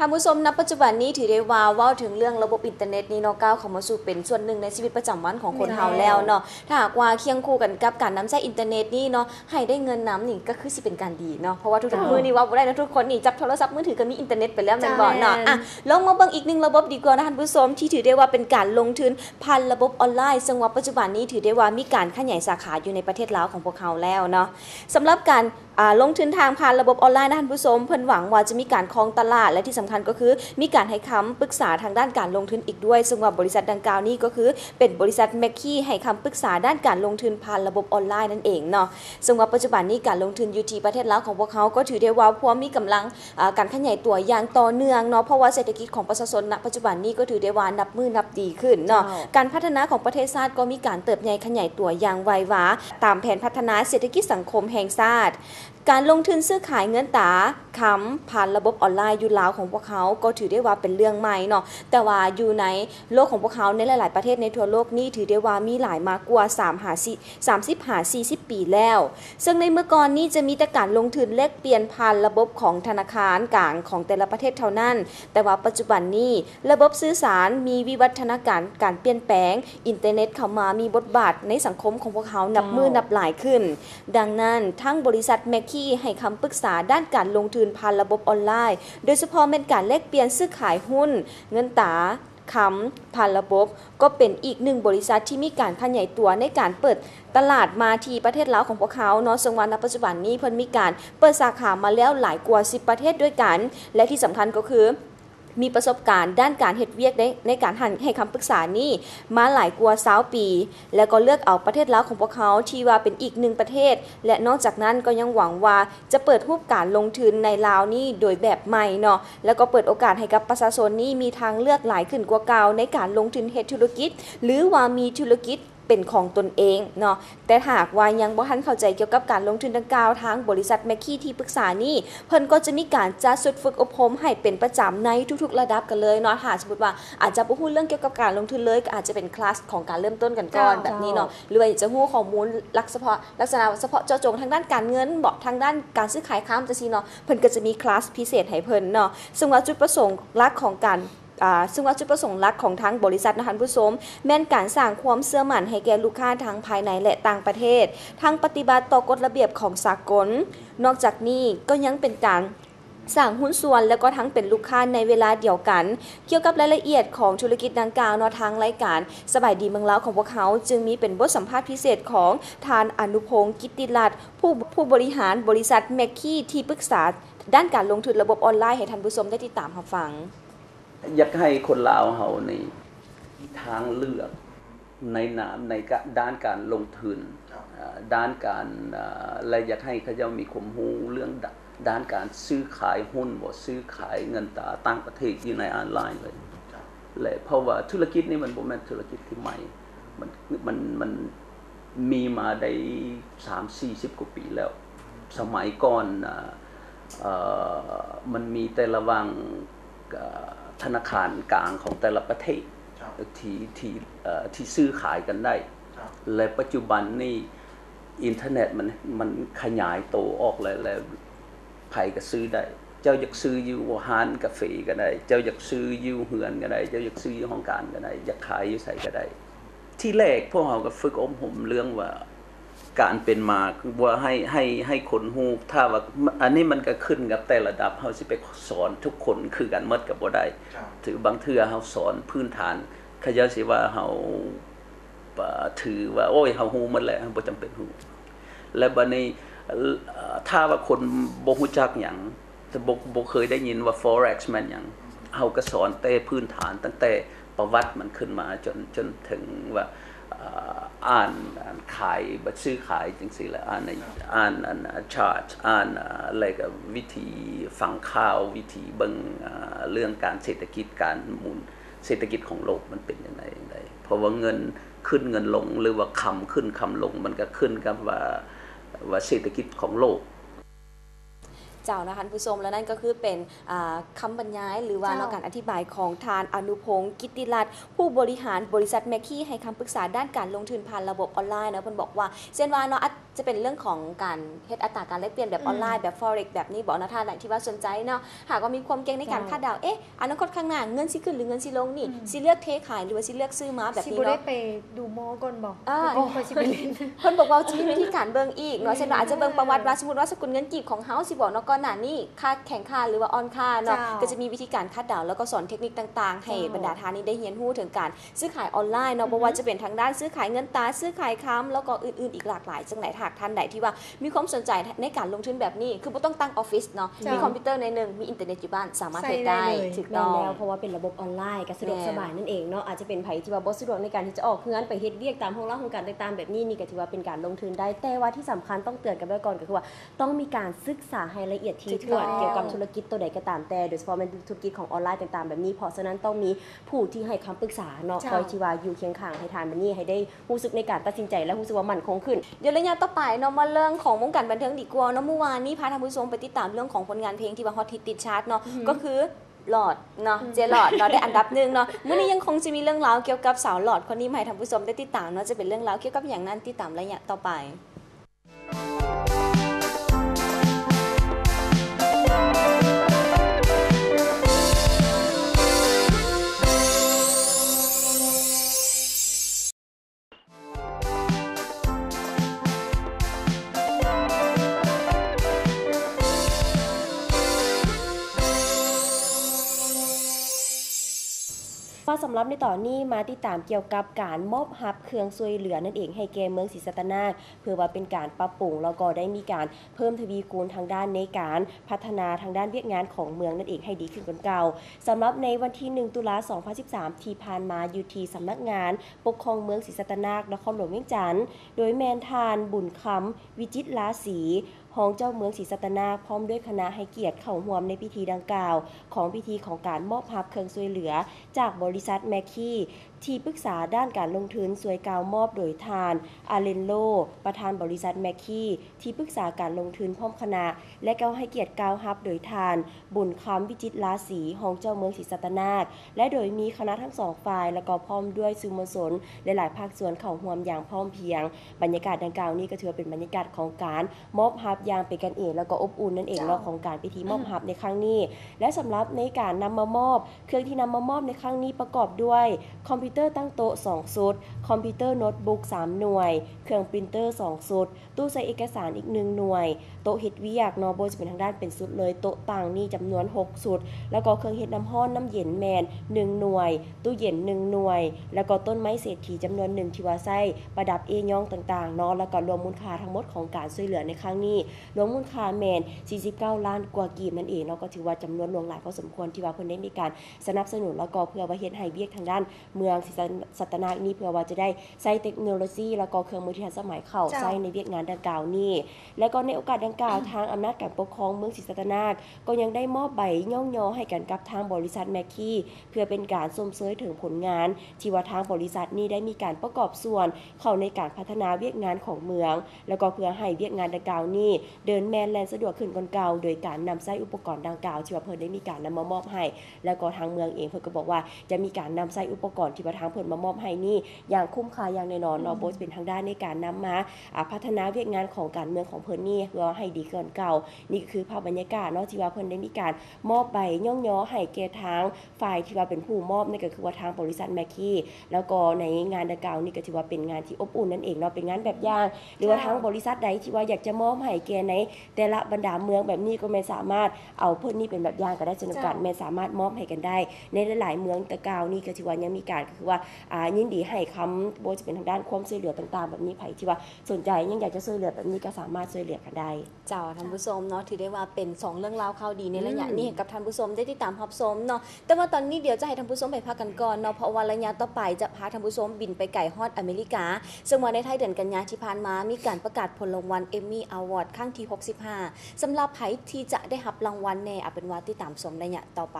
านผู้ชมณปัจจุบันนี้ถือได้ว่าถึงเรื่องระบบอินเทอร์เน็ตนี้เนาะก้าวเข้ามาสู่เป็นส่วนหนึ่งในชีวิตประจำวันของคนเฮาแล้วเนาะถ้าหากว่าเคียงคู่กันกับการนำใช้อินเทอร์เน็ตนี่เนาะให้ได้เงินนำนี่ก็คือสิเป็นการดีเนาะเพราะว่าทุกๆมื้อนี้ว่าบ่ได้นะทุกคนนี่จับโทรศัพท์มือถือก็มีอินเทอร์เน็ตไปแล้วแม่นบ่เนาะลองมาเบิ่งอีกหนึ่งระบบดีกว่านะท่านผู้ชมที่ถือได้ว่าเป็นการลงทุนผ่านระบบออนไลน์ซึ่งว่าปัจจุบันนี้ถือได้ว่ามีการขยายสาขาอยู่ในประเทศลาวของพวกเฮาแล้วเนาะสำหรับการลงทุนทางผ่านระบบออนไลน์นะท่านผู้ชมเพิ่นหวังว่าจะมีการครองตลาดและที่สำคัญก็คือมีการให้คำปรึกษาทางด้านการลงทุนอีกด้วยซึ่งว่าบริษัทดังกล่าวนี้ก็คือเป็นบริษัทแมคคีให้คำปรึกษาด้านการลงทุนผ่านระบบออนไลน์นั่นเองเนาะซึ่งว่าปัจจุบันนี้การลงทุนอยู่ที่ประเทศลาวของพวกเขาก็ถือได้ว่าพวกมีกำลังการขยายตัวอย่างต่อเนื่องเนาะเพราะว่าเศรษฐกิจของประชาชนณปัจจุบันนี้ก็ถือได้ว่านับมือนับดีขึ้นเนาะการพัฒนาของประเทศชาติก็มีการเติบใหญ่ขยายตัวอย่างไวหวาตามแผนพัฒนาเศรษฐกิจสังคมแห่งชาติการลงทุนซื้อขายเงินตาค้ำผ่านระบบออนไลน์อยู่ลาวของพวกเขาก็ถือได้ว่าเป็นเรื่องใหม่เนาะแต่ว่าอยู่ในโลกของพวกเขาในหลายๆประเทศในทั่วโลกนี่ถือได้ว่ามีหลายมากกว่า30-40 ปีแล้วซึ่งในเมื่อก่อนนี้จะมีแต่การลงทุนแลกเปลี่ยนผ่านระบบของธนาคารกลางของแต่ละประเทศเท่านั้นแต่ว่าปัจจุบันนี้ระบบสื่อสารมีวิวัฒนาการเปลี่ยนแปลงอินเทอร์เน็ตเข้ามามีบทบาทในสังคมของพวกเขานับมือนับหลายขึ้นดังนั้นทั้งบริษัทแมคคีให้คำปรึกษาด้านการลงทุนผ่านระบบออนไลน์โดยเฉพาะเป็นการแลกเปลี่ยนซื้อขายหุ้นเงินตาค้ำผ่านระบบก็เป็นอีกหนึ่งบริษัทที่มีการขยายตัวในการเปิดตลาดมาที่ประเทศลาวของพวกเขาเนาะซึ่งว่าณปัจจุบันนี้เพิ่นมีการเปิดสาขามาแล้วหลายกว่า10ประเทศด้วยกันและที่สำคัญก็คือมีประสบการณ์ด้านการเฮ็ดเวียกในการให้คำปรึกษานี้มาหลายกว่า20ปีแล้วก็เลือกเอาประเทศลาวของพวกเขาที่ว่าเป็นอีกหนึ่งประเทศและนอกจากนั้นก็ยังหวังว่าจะเปิดรูปการลงทุนในลาวนี้โดยแบบใหม่เนาะแล้วก็เปิดโอกาสให้กับประชาชนนี้มีทางเลือกหลายขึ้นกว่าเก่าในการลงทุนเฮ็ดธุรกิจหรือว่ามีธุรกิจเป็นของตนเองเนาะแต่หากว่ายังบ่ทันเข้าใจเกี่ยวกับการลงทุนดังกล่าวทางบริษัทแมคคีที่ปรึกษานี้เพิ่นก็จะมีการจัดฝึกอบรมให้เป็นประจำในทุกๆระดับกันเลยเนาะถ้าสมมติว่าอาจจะบ่ฮู้เรื่องเกี่ยวกับการลงทุนเลยก็อาจจะเป็นคลาสของการเริ่มต้นกันก่อนแบบนี้เนาะหรือว่าจะฮู้ข้อมูลลักษณะเฉพาะเจาะจงทางด้านการเงินบอกทางด้านการซื้อขายค้าจังซี่เนาะเพิ่นก็จะมีคลาสพิเศษให้เพิ่นเนาะซึ่งว่าจุดประสงค์หลักของการซึ่งว่าจุดประสงค์หลักของทั้งบริษัทนะคะผู้ชมแม่นการสร้างความเชื่อมั่นให้แก่ลูกค้าทั้งภายในและต่างประเทศทั้งปฏิบัติต่อกฎระเบียบของสากลนอกจากนี้ก็ยังเป็นการสร้างหุ้นส่วนแล้วก็ทั้งเป็นลูกค้าในเวลาเดียวกันเกี่ยวกับรายละเอียดของธุรกิจดังกล่าวเนาะทางรายการสบายดีเมืองลาวของพวกเขาจึงมีเป็นบทสัมภาษณ์พิเศษของทานอนุพงศ์กิตติรัตน์ผู้บริหารบริษัทแมคคีที่ปรึกษาด้านการลงทุนระบบออนไลน์ให้ท่านผู้ชมได้ติดตามรับฟังอยากให้คนลาวเฮาในทางเลือกในด้านการลงทุนด้านการและอยากให้เขาเจ้ามีความรู้เรื่องด้านการซื้อขายหุ้นบ่ซื้อขายเงินตราต่างประเทศอยู่ในออนไลน์เลยและเพราะว่าธุรกิจนี้มันบ่แม่นธุรกิจที่ใหม่มันมีมาได้30-40 กว่าปีแล้วสมัยก่อนมันมีแต่ระหว่างธนาคารกลางของแต่ละประเทศที่ซื้อขายกันได้และปัจจุบันนี่อินเทอร์เน็ตมันขยายโตออกแล้วใครก็ซื้อได้เจ้าอยากซื้ออยู่ร้านกาแฟก็ได้เจ้าอยากซื้ออยู่เฮือนก็ได้เจ้าอยากซื้ออยู่ห้องการก็ได้อยากขายอยู่ไสก็ได้ที่แรกพวกเราก็ฝึกอบรมเรื่องว่าการเป็นมาคือว่าให้คนฮู้ถ้าว่าอันนี้มันก็ขึ้นกับแต่ระดับเฮาสิไปสอนทุกคนคือกันหมดก็บ่ได้ถือบางเทื่อเฮาสอนพื้นฐานเขาจะสิว่าเฮาถือว่าโอ้ยเฮาฮู้หมดแล้วบ่จำเป็นฮู้และบัดนี้ถ้าว่าคนบ่ฮู้จักหยังจะบ่เคยได้ยินว่า forex มันหยังเฮาก็สอนแต่พื้นฐานตั้งแต่ประวัติมันขึ้นมาจนถึงว่าอ่านขายบัตรซื้อขายจังซี่แหละอ่านชาร์ตอ่านอะไรกับวิธีฟังข่าววิธีเบิ่งเรื่องการเศรษฐกิจการหมุนเศรษฐกิจของโลกมันเป็นยังไงเพราะว่าเงินขึ้นเงินลงหรือว่าคำขึ้นคำลงมันก็ขึ้นกับว่าเศรษฐกิจของโลก เจ้านะคะผู้ชมแล้วนั่นก็คือเป็นคำบรรยายหรือว่าการอธิบายของทานอนุพงศ์กิตติรัตน์ผู้บริหารบริษัทแมคคีให้คำปรึกษาด้านการลงทุนผ่านระบบออนไลน์นะเพิ่นบอกว่าเช่นว่าเนาะจะเป็นเรื่องของการเฮ็ดอัตราการแลกเปลี่ยนแบบออนไลน์แบบ forex แบบนี้บอกนะท่านไหนที่ว่าสนใจเนาะหากว่ามีความเก่งในการคาดเดาอนาคตข้างหน้าเงินสิขึ้นหรือเงินสิลงนี่สิเลือกเทขายหรือว่าสิเลือกซื้อมาแบบนี้เนาะสิบ่ได้ไปดูหมอก่อนบอกบ่สิไปเล่นเพิ่นบอกว่าจะมีวิธีการเบิ่งอีกเนาะเช่นว่าอาจจะเบิ่งประวัติว่าสมมุติว่าสกุลเงินกีบของเฮาสิบอกเนาะก่อนหน้านี้ค่าแข่งค่าหรือว่าออนค่าเนาะก็จะมีวิธีการคาดเดาแล้วก็สอนเทคนิคต่างๆให้บรรดาทานี้ได้เรียนรู้ถึงการซื้อขายออนไลน์เนาะบ่ว่าจะเป็นทางด้านซื้อขายเงินตราซื้อขายค้ำแล้วก็อื่นๆอีกหลากหลายจังไหนหากท่านใดที่ว่ามีความสนใจในการลงทุนแบบนี้คือบ่ต้องตั้งออฟฟิศเนาะมีคอมพิวเตอร์ในนึงมีอินเทอร์เน็ตอยู่บ้านสามารถเฮ็ดได้ถูกต้องแล้วเพราะว่าเป็นระบบออนไลน์ก็สะดวกสบายนั่นเองเนาะอาจจะเป็นไผที่ว่าบ่สะดวกในการที่จะออกเฮือนไปเฮ็ดเวียกตามห้องเล่าของการต่างๆแบบนี้นี่ก็ถือว่าเป็นการลงทุนได้แต่ว่าที่สำคัญต้องเตือนกันไว้ก่อนก็คือว่าต้องมีการศึกษาให้ละเอียดถี่ถ้วนเกี่ยวกับธุรกิจตัวใดก็ตามแต่โดยเฉพาะเป็นธุรกิจของออนไลน์ต่างๆแบบนี้เพราะฉะนั้นต้องมีผู้ที่ให้คำปรึกษาเนาะคอยที่ว่าอยู่เคียงข้างให้ทานแบบนี้ให้ได้รู้สึกในการตัดสินใจและรู้สึกว่ามั่นคงขึ้นเดี๋ยวระยะต่อไปเนาะมาเรื่องของวงการบันเทิงดีกว่าเนาะเมื่อวานนี้พาท่านผู้ชมไปติดตามเรื่องของผลงานเพลงที่ว่าฮอตฮิตติดชาร์ตเนาะก็คือหลอดเนาะเจหลอดเราได้อันดับ1เนาะมื้อนี้ยังคงจะมีเรื่องราวเกี่ยวกับสาวหลอดคนนี้มาให้ท่านผู้ชมได้ติดตามเนาะจะเป็นเรื่องราวเกี่ยวกับอย่างนั้นติดตามระยะต่อไปว่าสำหรับในตอนนี้มาติดตามเกี่ยวกับการมอบรับเครื่องช่วยเหลือนั่นเองให้แก่เมืองศรีสัตนาคเพื่อว่าเป็นการปรับปรุงแล้วก็ได้มีการเพิ่มทวีคูณทางด้านในการพัฒนาทางด้านเวียกงานของเมืองนั่นเองให้ดีขึ้นกว่าเก่าสำหรับในวันที่1ตุลาคม2013ที่ผ่านมาอยู่ที่สำนักงานปกครองเมืองศรีสัตนาคนครหลวงเวียงจันทน์โดยแมนทานบุญคำวิจิตรลาศรีห้องเจ้าเมืองศรีสัตนาคพร้อมด้วยคณะให้เกียรติเข้าร่วมในพิธีดังกล่าวของพิธีของการมอบรับเครื่องช่วยเหลือจากบริษัทแมคคีที่ปรึกษาด้านการลงทุนสวยกาวมอบโดยทานอาเลนโลประธานบริษัทแมคคีที่ปรึกษาการลงทุนพร้อมคณะและก็ให้เกียรติกาวฮับโดยทานบุญคำวิจิตรลาศรีห้องเจ้าเมืองศรีสัตนาคและโดยมีคณะทั้งสองฝ่ายและก็พร้อมด้วยสื่อมวลชนหลายๆภาคส่วนเข้าร่วมอย่างพร้อมเพรียงบรรยากาศดังกล่าวนี้ก็ถือเป็นบรรยากาศของการมอบรับอย่างเป็นกันเองแล้วก็อบอุ่นนั่นเองเนาะของการพิธีมอบรับในครั้งนี้และสำหรับในการนำมามอบเครื่องที่นำมามอบในครั้งนี้ประกอบด้วยคอมพิวเตอร์ตั้งโต๊ะ2ชุดคอมพิวเตอร์โน้ตบุ๊ก3หน่วยเครื่องปรินเตอร์2ชุดตู้ใส่เอกสารอีก1หน่วยโต๊ะเฮ็ดเวียกเนาะบ่จะเป็นทางด้านเป็นชุดเลยโต๊ะต่างนี่จำนวน6ชุดแล้วก็เครื่องเฮ็ดน้ำร้อนน้ำเย็นแมน1หน่วยตู้เย็น1หน่วยแล้วก็ต้นไม้เศรษฐีจำนวน1ที่ว่าใช้ประดับย่องต่างๆเนาะแล้วก็รวมมูลค่าทั้งหมดของการช่วยเหลือในครั้งนี้รวมมูลค่าแมน49ล้านกว่ากีบนั่นเองเนาะก็ถือว่าจำนวนหลวงหลายพอสมควรที่ว่าเพิ่นได้มีการสนับสนุนแล้วก็เพื่อว่าเฮ็ดให้เวียกทางด้านเมืองศรีสัตนาคนี้เพื่อว่าจะได้ใช้เทคโนโลยีแล้วก็เครื่องมือที่ทันสมัยเข้าใช้ในเวียกงานดังกล่าวนี้และก็ในโอกาสดังกล่าวทางอำนาจการปกครองเมืองศรีสัตนาคก็ยังได้มอบใบย่องยอให้กันกับทางบริษัทแมคคีเพื่อเป็นการชมเชยถึงผลงานที่ว่าทางบริษัทนี้ได้มีการประกอบส่วนเข้าในการพัฒนาเวียกงานของเมืองแล้วก็เพื่อให้เวียกงานดังกล่าวนี้เดินแม่นแล่นสะดวกขึ้นกว่าเก่าโดยการนำใช้อุปกรณ์ดังกล่าวที่ว่าเพิ่นได้มีการนำมามอบให้แล้วก็ทางเมืองเองเพิ่นก็บอกว่าจะมีการนำใช้อุปกรณ์ที่ว่าทางเพิ่นมามอบให้นี่อย่างคุ้มค่าอย่างแน่นอนเนาะบ่เป็นทางด้านในการนำมาพัฒนาเวียกงานของการเมืองของเพิ่นนี่เพื่อให้ดีขึ้นเก่านี่ก็คือภาพบรรยากาศเนาะที่ว่าเพิ่นได้มีการมอบใบย่องยอให้แก่ทางฝ่ายที่ว่าเป็นผู้มอบนั่นก็คือว่าทางบริษัทแมคคีแล้วก็ในงานดังกล่าวนี่ก็ถือว่าเป็นงานที่อบอุ่นนั่นเองเนาะเป็นงานแบบอย่างหรือว่าทางบริษัทใดที่ว่าอยากจะมอบให้แก่ในแต่ละบรรดาเมืองแบบนี้ก็ไม่สามารถเอาเพิ่นนี่เป็นแบบอย่างก็ได้เช่นกันแม่สามารถมอบให้กันได้ในหลายๆเมืองตะกาวนี่ก็ถือว่ายังมีการก็คือว่ายินดีให้คำบ่จะเป็นทางด้านความช่วยเหลือต่างๆแบบนี้ไผที่ว่าสนใจยังอยากจะช่วยเหลือแบบนี้ก็สามารถช่วยเหลือกันได้เจ้าท่านผู้ชมเนาะถือได้ว่าเป็น2เรื่องราวข่าวดีในระยะนี้ให้กับท่านผู้ชมได้ติดตามรับชมเนาะแต่ว่าตอนนี้เดี๋ยวจะให้ท่านผู้ชมไปพักกันก่อนเนาะเพราะว่าระยะต่อไปจะพาท่านผู้ชมบินไปไกลฮอดอเมริกาซึ่งว่าในไทยเดือนกันยายนที่ผ่านมามีการประกาศผลรางวัล Emmy Award ครั้งที่65สำหรับไผที่จะได้รับรางวัลแน่เอาเป็นว่าติดตามชมระยะต่อไป